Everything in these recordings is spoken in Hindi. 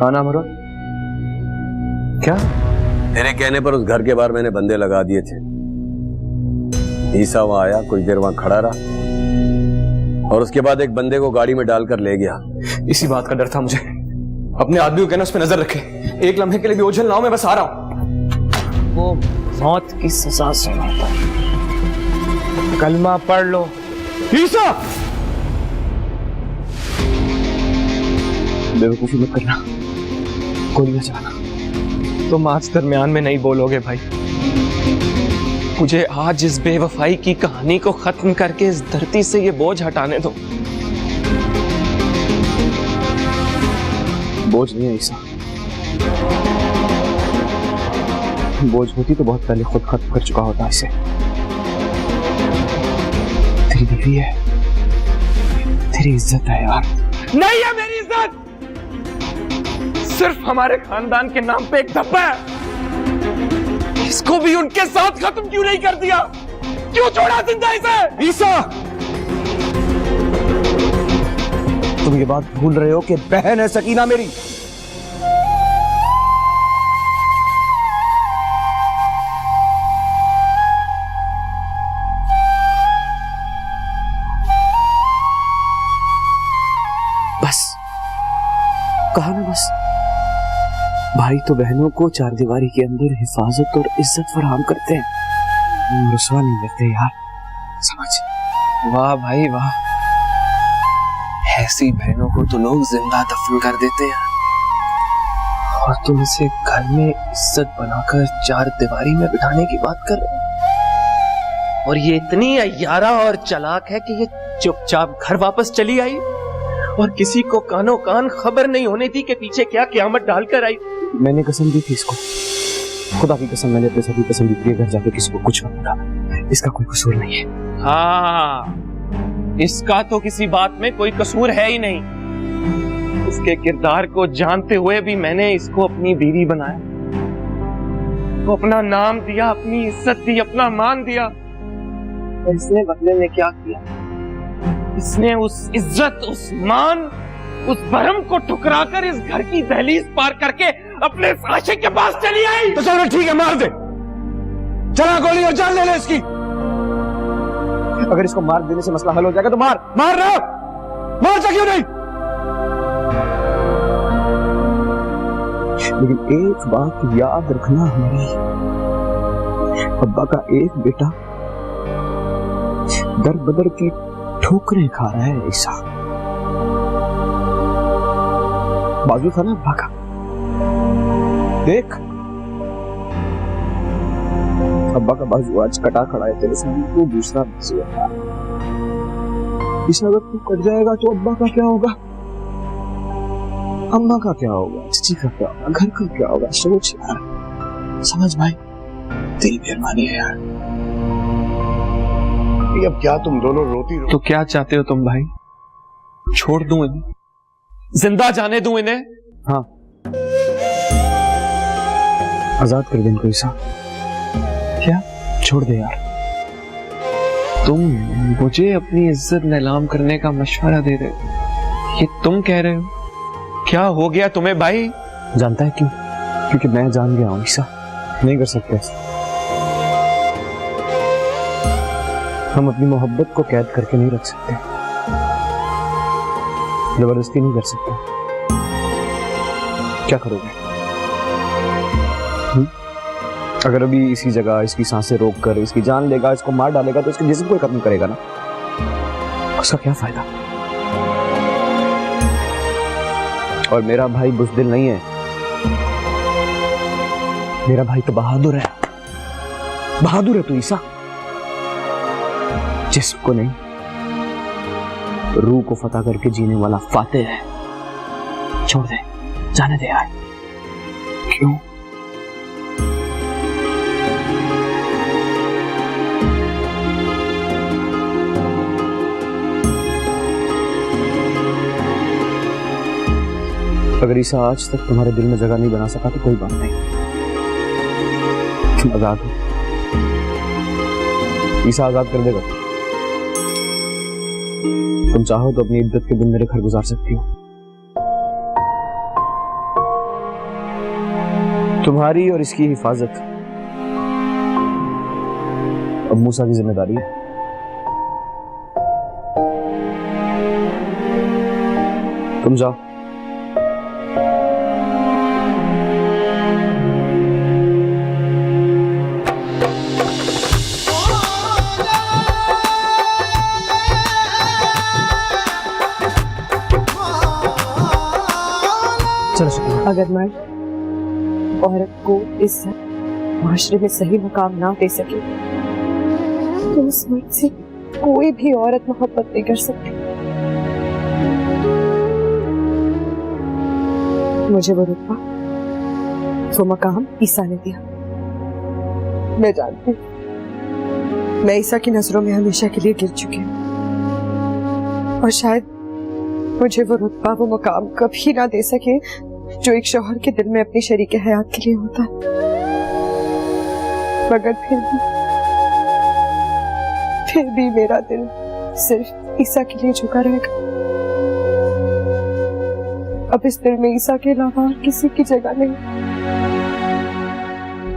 हाँ ना मरो। क्या? तेरे कहने पर उस घर के बाहर मैंने बंदे लगा दिए थे। ईसा वहां आया, कुछ देर वहां खड़ा रहा और उसके बाद एक बंदे को गाड़ी में डालकर ले गया। इसी बात का डर था मुझे। अपने आदमी को कहना उस पर नजर रखे। एक लम्हे के लिए भी ओझल ना हो, मैं बस आ रहा हूं। वो मौत की सजा सुनाता है। कलमा पढ़ लो। ईसा! बेवकूफी मत करना, गोलियां चलाना। तुम आज दरमियान में नहीं बोलोगे भाई। मुझे आज इस बेवफाई की कहानी को खत्म करके इस धरती से ये बोझ हटाने दो। बोझ नहीं है ईसा, बोझ होती तो बहुत पहले खुद खत्म कर चुका होता इसे। तेरी बीवी है, तेरी इज्जत है यार। नहीं है मेरी इज्जत, सिर्फ हमारे खानदान के नाम पे एक धब्बा है। इसको भी उनके साथ खत्म क्यों नहीं कर दिया? क्यों छोड़ा जिंदा इसे? ईसा, तुम ये बात भूल रहे हो कि बहन है सकीना मेरी। बस कहा ना, बस भाई तो बहनों को चार दीवारी के अंदर हिफाजत और इज्जत फराहम करते हैं, रुसवा नहीं करते यार, समझ? वाह भाई वाह, ऐसी बहनों को तो लोग जिंदा दफन कर देते हैं और तुम इसे घर में इज्जत बनाकर चार दीवारी में बिठाने की बात कर रहे हो। और ये इतनी अय्यारा और चालाक है कि ये चुपचाप घर वापस चली आई और किसी को कानो कान खबर नहीं होने दी कि पीछे क्या क़यामत डालकर आई। मैंने कसम दी थी इसको, खुदा की कसम, मैंने अपने सभी कसम दी थी घर जाके किसी को कुछ मत बताना, इसका कोई कसूर नहीं है। हाँ, इसका तो किसी बात में कोई कसूर है ही नहीं। उसके किरदार को जानते हुए भी मैंने इसको अपनी बीवी बनाया, तो अपना नाम दिया, अपनी इज्जत दी, अपना मान दिया। और इसने बदले में क्या किया? इसने उस इज्जत, उस मान, उस भरम को ठुकराकर इस घर की दहलीज पार करके अपने आशिक के पास चली आई। तो चलो ठीक है, मार दे, चला गोली और जान ले ले इसकी। अगर इसको मार देने से मसला हल हो जाएगा तो मार, मार रहा, मार क्यों नहीं? लेकिन एक बात याद रखना, हमारी अब्बा का एक बेटा दर बदर की ठोकरें खा रहा है। ईसा, बाजू था ना अब्बा का, देख अब्बा का बाजू आज कटा खड़ा है तेरे सामने, तू दूसरा बाजू है। इस अगर तू कट जाएगा तो अब्बा का क्या होगा, अम्मा का क्या होगा, चची का क्या होगा, घर का क्या होगा? सोच यार, समझ भाई, तेरी मेहरबानी है यार। अब क्या तुम दोनों रोती रहो? तो क्या चाहते हो तुम भाई? छोड़ दूं इन्हें, जिंदा जाने दूं इन्हें? हाँ, आजाद कर दे इनको। ईसा, क्या छोड़ दे यार? तुम मुझे अपनी इज्जत नीलाम करने का मशवरा दे रहे हो, ये तुम कह रहे हो? क्या हो गया तुम्हें भाई? जानता है क्यों? क्योंकि मैं जान गया हूं ईसा, नहीं कर सकते ऐसा। हम अपनी मोहब्बत को कैद करके नहीं रख सकते, जबरदस्ती नहीं कर सकते। क्या करोगे? अगर अभी इसी जगह इसकी सांसें रोककर इसकी जान लेगा, इसको मार डालेगा तो इसके जिस्म को खत्म करेगा ना, उसका क्या फायदा? और मेरा भाई बुज़दिल नहीं है, मेरा भाई तो बहादुर है। बहादुर है तू ईसा, जिस्म को नहीं रूह को फतह करके जीने वाला फातेह है। छोड़ दे, जाने दे यार। क्यों? अगर ईसा आज तक तुम्हारे दिल में जगह नहीं बना सका तो कोई बात नहीं, तुम आजाद हो। ईसा आजाद कर देगा। तुम चाहो तो अपनी इद्दत के दिन मेरे घर गुजार सकती हो। तुम्हारी और इसकी हिफाजत अब मूसा की जिम्मेदारी है। तुम जाओ। चलो शुक्रिया। अगर मर्द औरत को इज्जत माशरे में सही मकाम ना दे सके तो उस मर्द से कोई भी औरत मोहब्बत नहीं कर सकती। मुझे वो रुतबा, वो मकाम ईसा ने दिया। मैं जानती हूँ मैं ईसा की नजरों में हमेशा के लिए गिर चुकी हूँ और शायद मुझे वो रुतबा, वो मकाम कभी ना दे सके जो एक शौहर के दिल में अपनी शरीके हयात के लिए होता है। मगर फिर भी मेरा दिल सिर्फ ईसा के लिए झुका रहेगा। अब इस दिल में ईसा के अलावा और किसी की जगह नहीं।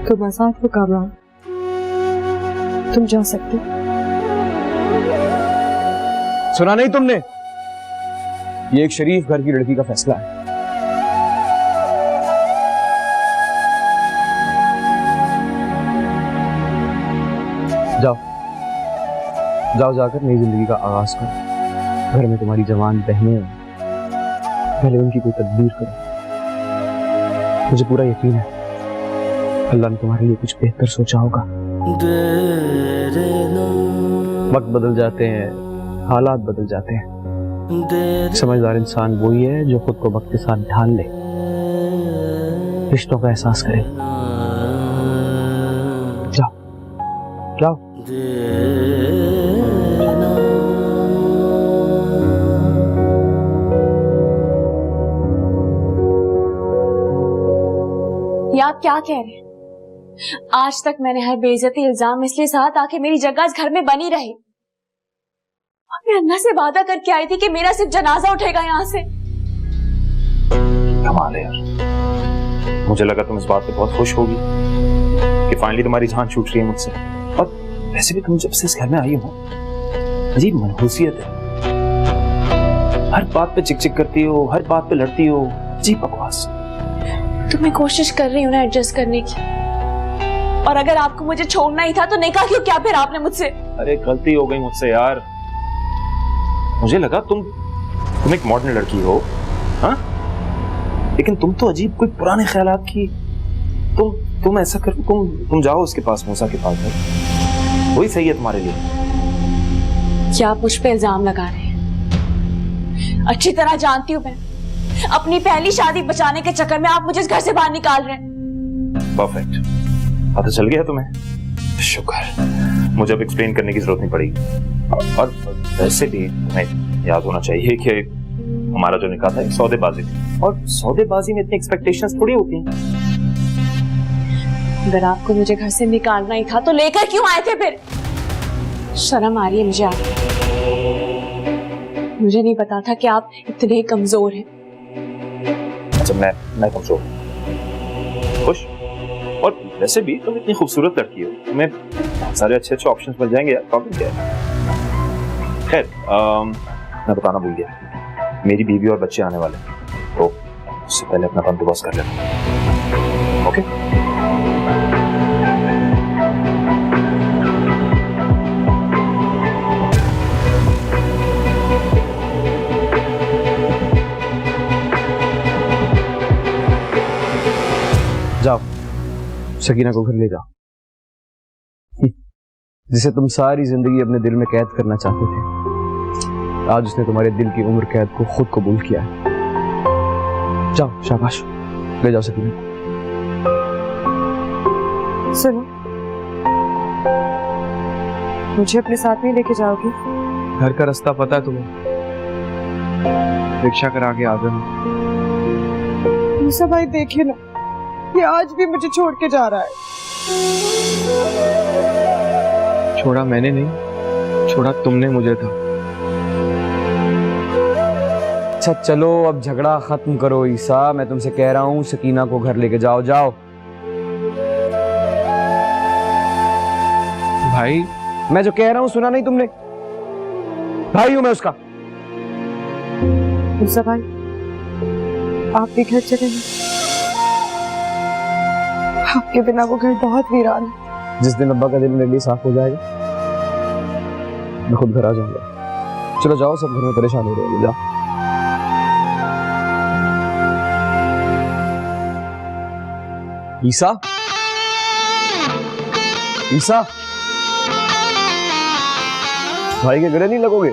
तुम आजाद हो कामरान, तुम जा सकते हो। सुना नहीं तुमने? ये एक शरीफ घर की लड़की का फैसला है। जाओ जाओ, जाकर नई जिंदगी का आगाज करो। घर में तुम्हारी जवान बहनें हैं, पहले उनकी कोई तदबीर करो। मुझे पूरा यकीन है अल्लाह ने तुम्हारे लिए कुछ बेहतर सोचा होगा। वक्त बदल जाते हैं, हालात बदल जाते हैं। समझदार इंसान वही है जो खुद को वक्त के साथ ढाल ले, रिश्तों का एहसास करे। जाओ जाओ। ये आप क्या कह रहे हैं? आज तक मैंने हर बेइज्जती इल्जाम इसलिए सहा ताकि मेरी जगह इस घर में बनी रहे। मैं अल्लाह से वादा करके आई थी कि मेरा सिर्फ जनाजा उठेगा यहाँ से। कमाल है यार, मुझे लगा तुम इस बात पे बहुत खुश होगी कि फाइनली तुम्हारी जान छूट रही है मुझसे। और वैसे भी तुम जब से इस घर में आई हो अजीब मनहूसियत है। हर बात पे चिक चिक करती हो, हर बात पे लड़ती हो, अजीब बकवास। तो मैं कोशिश कर रही हूँ ना एडजस्ट करने की, और अगर आपको मुझे छोड़ना ही था तो निकाह क्यों किया फिर आपने मुझसे? अरे गलती हो गई मुझसे यार, मुझे लगा तुम एक मॉडर्न लड़की हो, हाँ? लेकिन तुम तो अजीब कोई पुराने ख्यालात की। तुम ऐसा करो, तुम जाओ उसके पास, मूसा के पास जाओ, वही सही है तुम्हारे लिए। क्या आप मुझ पे इल्जाम लगा रहे हैं? अच्छी तरह जानती हूँ मैं, अपनी पहली शादी बचाने के चक्कर में आप मुझे इस घर से बाहर निकाल रहे हैं। परफेक्ट, पता चल गया तुम्हें? शुक्र, मुझे अब एक्सप्लेन करने की जरूरत नहीं पड़ेगी। और वैसे भी तुम्हें याद होना चाहिए कि हमारा जो निकाह था एक सौदेबाजी थी, और सौदेबाजी में इतनी एक्सपेक्टेशंस थोड़ी होती हैं। अगर आपको मुझे घर से निकालना ही था तो लेकर क्यों आए थे फिर? शर्म आ रही है मुझे आपको। मुझे नहीं पता था कि आप इतने कमजोर हैं। अच्छा, मैं कमजोर, खुश? और वैसे भी तुम इतनी खूबसूरत लड़की हो, तुम्हें बहुत सारे अच्छे ऑप्शंस मिल जाएंगे यार, प्रॉब्लम क्या है? खैर, मैं बताना भूल गया, मेरी बीवी और बच्चे आने वाले हैं, तो उससे पहले अपना बंदोबस्त कर लेना। ओके? जाओ, सकीना को घर ले जाओ। जिसे तुम सारी जिंदगी अपने दिल में कैद करना चाहते थे, आज उसने तुम्हारे दिल की उम्र कैद को खुद कबूल किया है। जाओ, शाबाश, ले जाओ सकीना। सुनो, मुझे अपने साथ में लेके जाओगे? घर का रास्ता पता है तुम्हें? रिक्शा करा के आ जाना। मूसा भाई देखिए ना, ये आज भी मुझे छोड़ के जा रहा है। छोड़ा मैंने नहीं, छोड़ा तुमने मुझे था। अच्छा चलो, अब झगड़ा खत्म करो ईसा, मैं तुमसे कह रहा हूँ सकीना को घर लेके जाओ। जाओ। भाई मैं जो कह रहा हूँ सुना नहीं तुमने? भाई हूं मैं उसका। मूसा भाई आप भी घर चले गए, आपके बिना वो घर बहुत वीरान है। जिस दिन अब्बा का दिल मेरे लिए साफ हो जाएगा मैं खुद घर आ जाऊंगा। चलो जाओ, सब घर में परेशान हो रहे हैं, जाओ। ईसा, ईसा, भाई के गले नहीं लगोगे?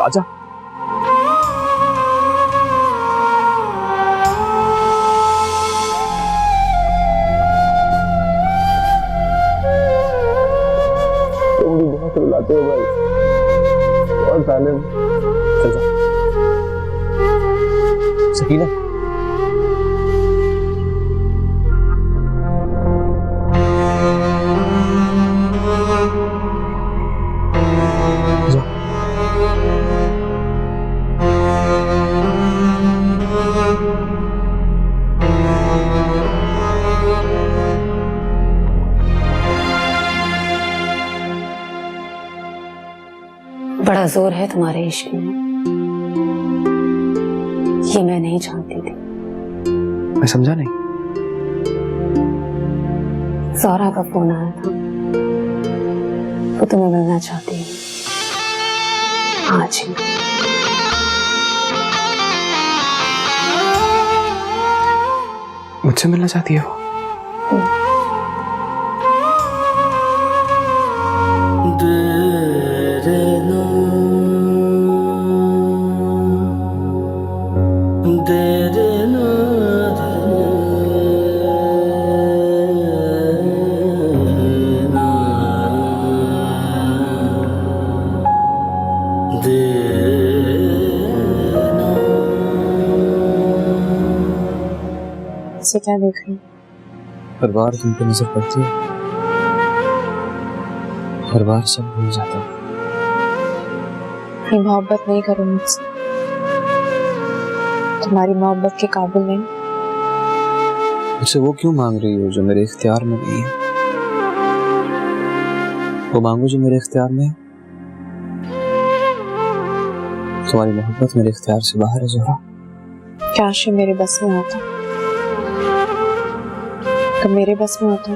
आजा। तुम भी बहुत रुलाते हो भाई, और तालिम। चल जा। सकीना, बड़ा जोर है तुम्हारे इश्क में, ये मैं नहीं जानती थी। मैं समझा नहीं। ज़ोहरा का फोन आया था, वो तुम्हें मिलना चाहती है आज ही। मुझसे मिलना चाहती है वो? से क्या देख रही? हर बार तुम पे नजर पड़ती है, हर बार सब भूल जाता हूँ। मोहब्बत नहीं करो मुझसे, तुम्हारी मोहब्बत के काबिल नहीं। मुझसे वो क्यों मांग रही हो जो मेरे इख्तियार में नहीं है? वो मांगो जो मेरे इख्तियार में है। तुम्हारी मोहब्बत मेरे इख्तियार से बाहर है ज़ोहरा। काश ये मेरे बस में होता, कब मेरे बस में होता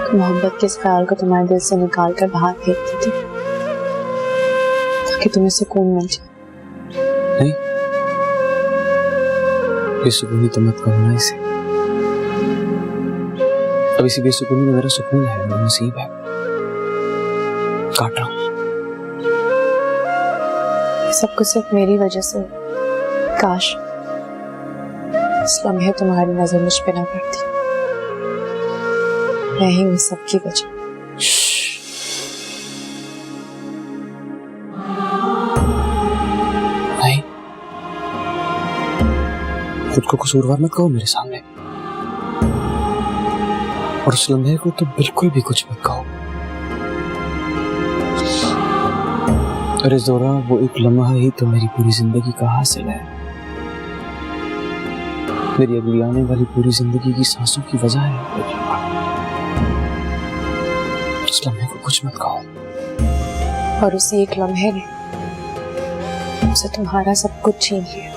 तो मोहब्बत के इस ख्याल को तुम्हारे दिल से निकाल कर बाहर फेंक देती ताकि तुम्हें सुकून मिल जाए। नहीं, बेसुकूनी तो मत कहो ना इसे। अब इसी बेसुकूनी में मेरा सुकून है, मेरा नसीब है। काट रहा हूं। सब कुछ सिर्फ मेरी वजह से। काश इस लम्हे तुम्हारी नजर मुझ पे ना पड़ती। मैं ही हूँ सबकी वजह। नहीं, खुद को कसूरवार मत कहो मेरे सामने, और उस लम्हे को तो बिल्कुल भी कुछ मत कहो। अरे ज़ोहरा, वो एक लम्हा ही तो मेरी पूरी जिंदगी का हासिल है। मेरी अगली आने वाली पूरी जिंदगी की सांसों की वजह है। उस लम्हे को कुछ मत कहो। और उसी एक लम्हे ने मुझसे तुम्हारा सब कुछ छीन लिया।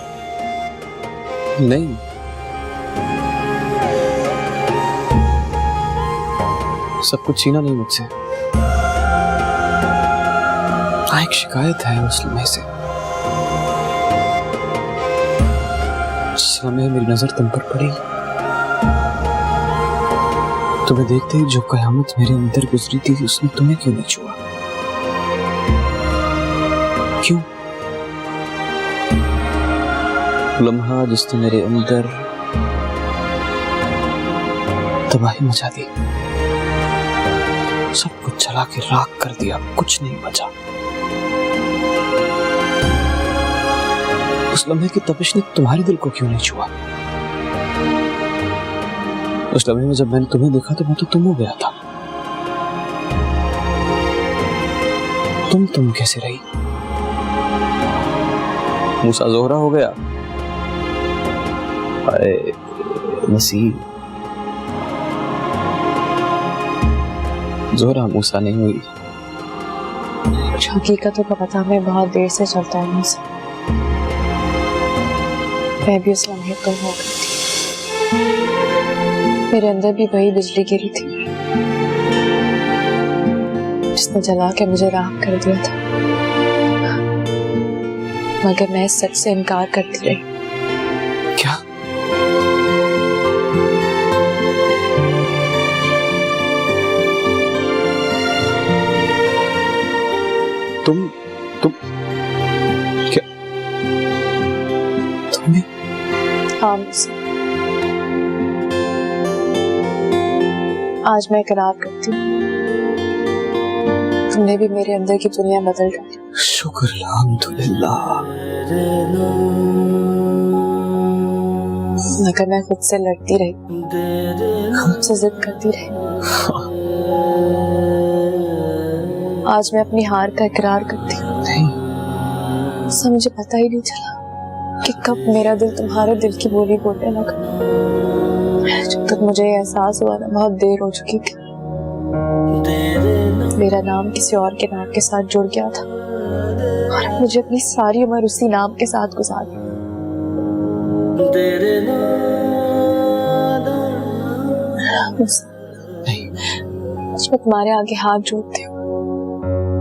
नहीं, सब कुछ छीना नहीं मुझसे। एक शिकायत है उस लम्हे से। जिस लम्हे मेरी नजर तुम पर पड़ी, तुम्हें देखते ही जो कयामत मेरे अंदर गुजरी थी, उसने तुम्हें क्यों नहीं छुआ? क्यों? लम्हा जिसने मेरे अंदर तबाही मचा दी, सब कुछ जला के राख कर दिया, कुछ नहीं बचा। उस लम्हे की तपिश ने तुम्हारे दिल को क्यों नहीं छुआ? उस लम्हे में जब मैंने तुम्हें देखा तो मैं तो तुम हो गया था। तुम कैसे रही? मूसा ज़ोहरा हो गया। अरे नसीब, जोहरा मूसा नहीं हुई। कुछ हकीकतों का पता हमें बहुत देर से चलता है मुझसे। मैं भी उस लम्हे को हो गई थी। मेरे अंदर भी वही बिजली गिरी थी जिसने जला के मुझे राख कर दिया था, मगर मैं इस सच से इनकार करती रही। क्या? तुम क्या? तुमने? हाँ मुझसे। आज मैं इकरार करती हूँ, तुमने भी मेरे अंदर की दुनिया बदल डाली। शुक्र अल्हम्दुलिल्लाह। मगर मैं खुद से लड़ती रही, खुद से जिद करती रही। आज मैं अपनी हार का इकरार करती हूँ। ऐसा मुझे पता ही नहीं चला कि कब मेरा दिल तुम्हारे दिल की बोली बोलने लगा। जब तक मुझे एहसास हुआ ना, बहुत देर हो चुकी थी। मेरा नाम किसी और के नाम के साथ जुड़ गया था और मुझे अपनी सारी उम्र उसी नाम के साथ गुजारनी। आज मैं तुम्हारे आगे हाथ जोड़ती हूँ,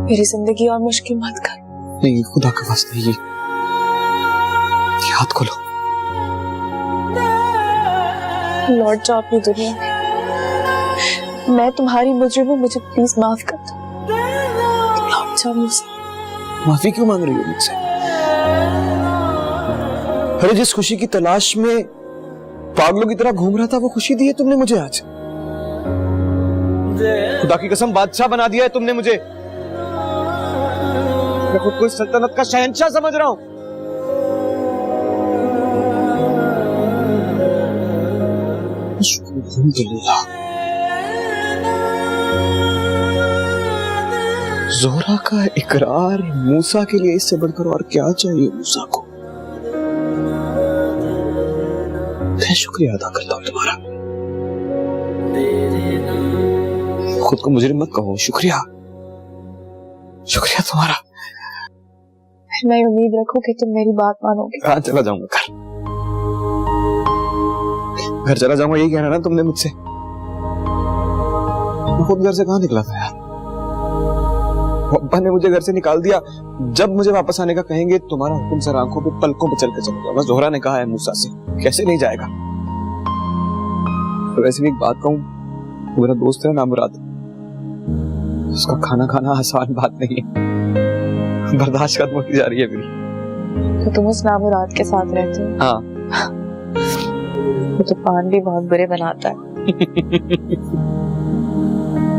मेरी जिंदगी और मुश्किल मत कर। नहीं, खुदा का वास्ता ये हाथ खोलो। लौट जाओ अपनी दुनिया में। मैं तुम्हारी मुजरिम हूँ, मुझे प्लीज माफ कर दो। लौट जाओ मुझसे। माफी क्यों मांग रही हो मुझसे? अरे जिस खुशी की तलाश में पागलों की तरह घूम रहा था, वो खुशी दी है तुमने मुझे आज। खुदा की कसम, बादशाह बना दिया है तुमने मुझे। मैं खुद को इस सल्तनत का शहंशाह समझ रहा हूं। अल्हम्दुलिल्लाह। जोहरा का इकरार मूसा के लिए, इससे बढ़कर और क्या चाहिए मूसा को। मैं शुक्रिया अदा करता हूं तुम्हारा। खुद को मुजरिम मत कहो। शुक्रिया तुम्हारा। मैं उम्मीद रखूं कि तुम मेरी बात मानोगे। हाँ, चला जाऊंगा घर चला जाऊंगा, यही कहना ना तुमने मुझसे। मैं खुद घर से कहाँ निकला था यार। अब्बा ने मुझे घर से निकाल दिया। जब मुझे वापस आने का कहेंगे, तुम्हारा हुक्म सर आंखों पे पलकों पे चल के चलूंगा। बस जोहरा ने कहा है मूसा से, कैसे नहीं जाएगा। तो वैसे भी एक बात कहूं, मेरा दोस्त है ना मुराद, उसका खाना खाना आसान बात नहीं है। बर्दाश्त खत्म होती जा रही है मेरी। तो तुम उस नामुराद के साथ रहते हो? हाँ। वो तो पान भी बहुत बुरे बनाता है।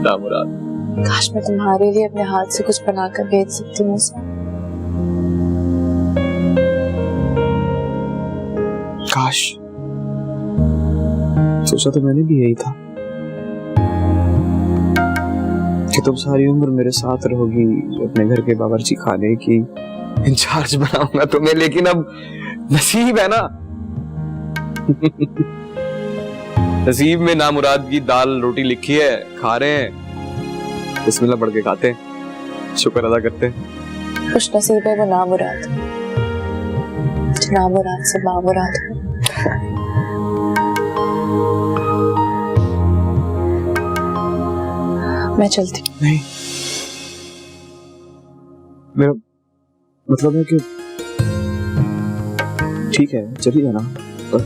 नामुराद। काश मैं तुम्हारे लिए अपने हाथ से कुछ बनाकर भेज सकती हूँ उसे। काश। सोचा तो मैंने भी यही था कि तुम सारी उम्र मेरे साथ रहोगी, अपने घर के बावर्ची खाने की इंचार्ज बनाऊंगा तुम्हें। लेकिन अब नसीब है ना। नसीब में नामुराद की दाल रोटी लिखी है, खा रहे हैं, बिस्मिल्लाह पढ़ के खाते हैं, शुक्र अदा करते हैं। खुश नसीब है वो नामुराद, नामुराद से बामुराद। मैं चलती। नहीं, मेरा मतलब है कि ठीक है चली जाना, पर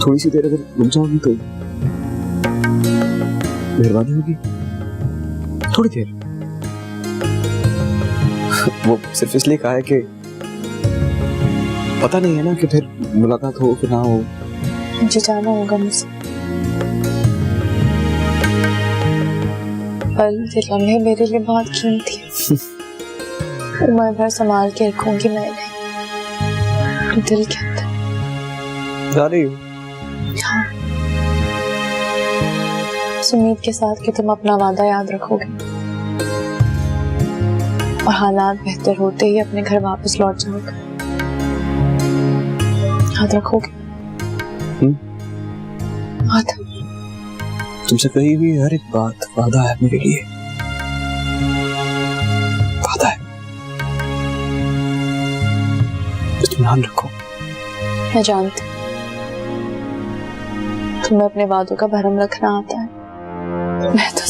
थोड़ी सी देर अगर रुक जाओगी तो मेहरबानी होगी। थोड़ी देर। वो सिर्फ इसलिए कहा है कि पता नहीं है ना कि फिर मुलाकात हो कि ना हो। मुझे जाना होगा मुझसे। पल ये लम्हे मेरे लिए बहुत कीमती है। उम्र भर संभाल के रखूंगी मैं इन्हें दिल के अंदर। जा रही हो? हाँ, इस उम्मीद के साथ कि तुम अपना वादा याद रखोगे और हालात बेहतर होते ही अपने घर वापस लौट जाओगे। याद रखोगे? वादा। तुमसे कही भी हर एक बात वादा है मेरे लिए, वादा है। तुम ध्यान रखो। मैं जानती हूँ तुम्हें अपने वादों का भरम रखना आता है। मैं तो